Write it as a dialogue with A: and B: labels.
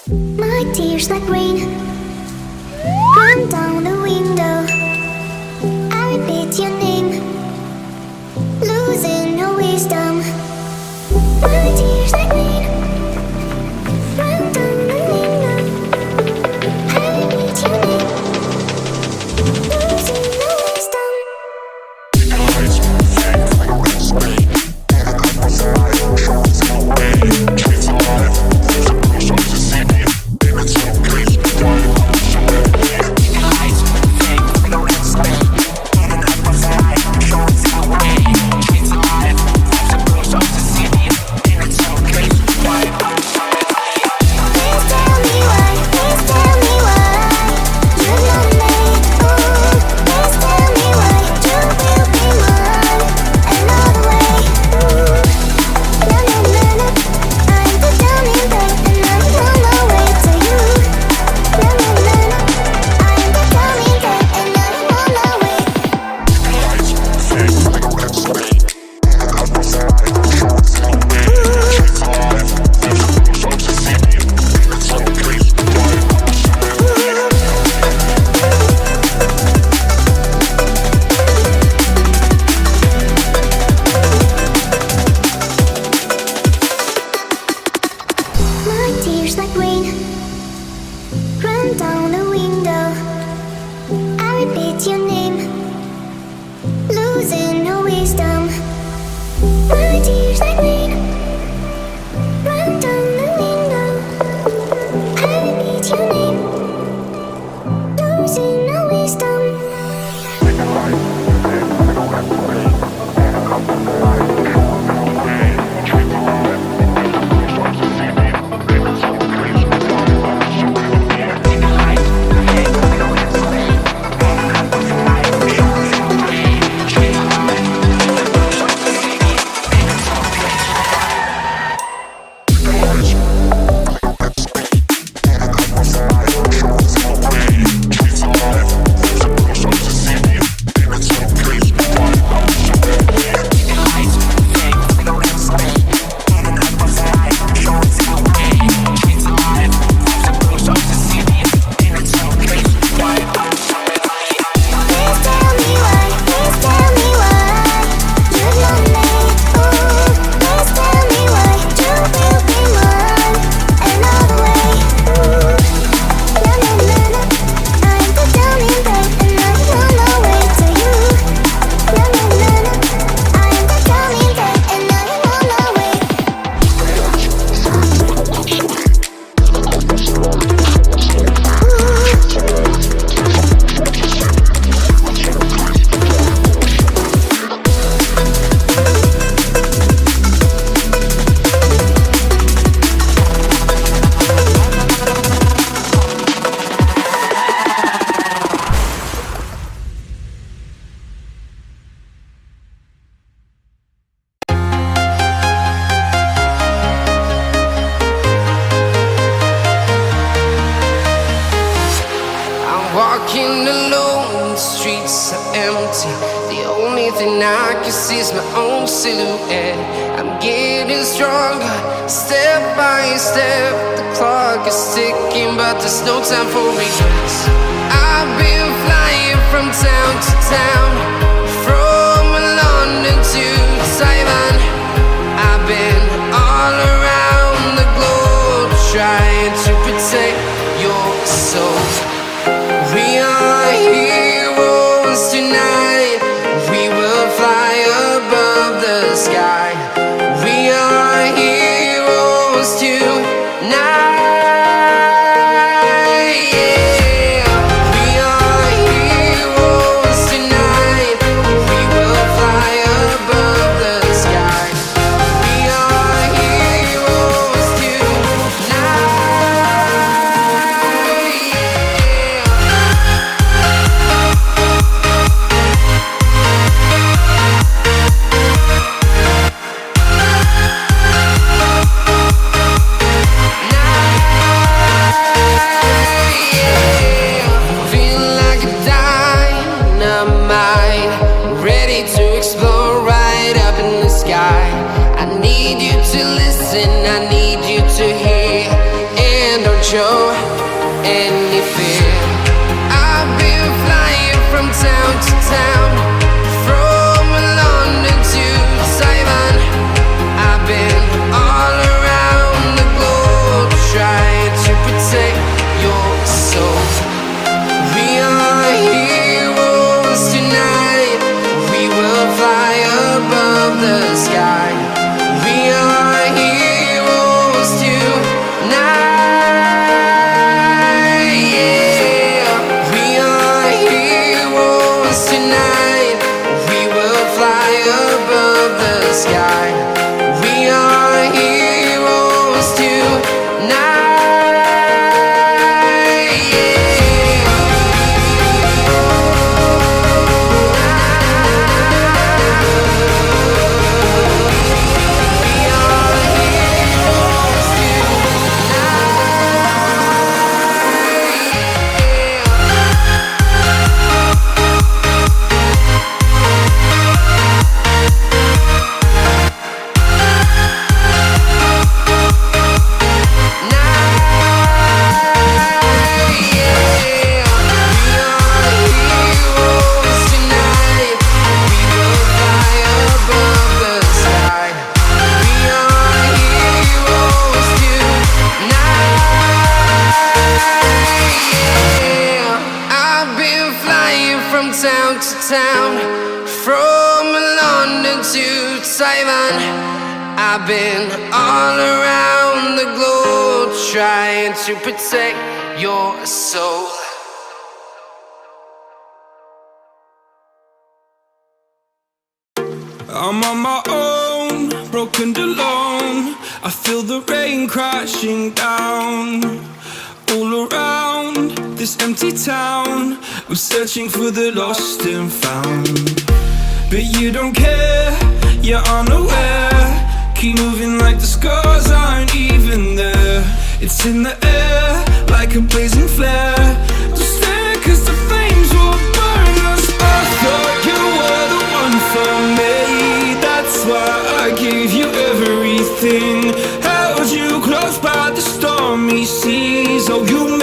A: My tears like rain run down the window. I repeat your name, losing no wisdom. My tears like rain run down the window. I repeat your name, losing no wisdom.
B: Walking alone, the streets are empty. The only thing I can see is my own silhouette. I'm getting stronger, step by step. The clock is ticking, but there's no time for regrets. I've been flying from town to town, from London to Taiwan. I've been all around the globe, trying to protect your soul. We are heroes tonight. We will fly above the sky. We are heroes tonight. Yeah. We are heroes tonight. We will fly above the sky. We are heroes tonight. Now show any fear. I've been flying from town to town, from London to Taiwan. I've been all around the globe trying to protect your soul. We are heroes tonight. We will fly above the sky. We are heroes tonight. Yeah. We are heroes tonight. We will fly above the sky. We are heroes tonight. Yeah. Town to town, from London to Taiwan. I've been all around the globe trying to protect your soul.
C: I'm on my own, broken and alone. I feel the rain crashing down all around this empty town. I'm searching for the lost and found, but you don't care, you're unaware. Keep moving like the scars aren't even there. It's in the air like a blazing flare. Don't stare 'cause the flames will burn us. I thought you were the one for me. That's why I gave you everything. Held you close by the stormy seas. Oh, you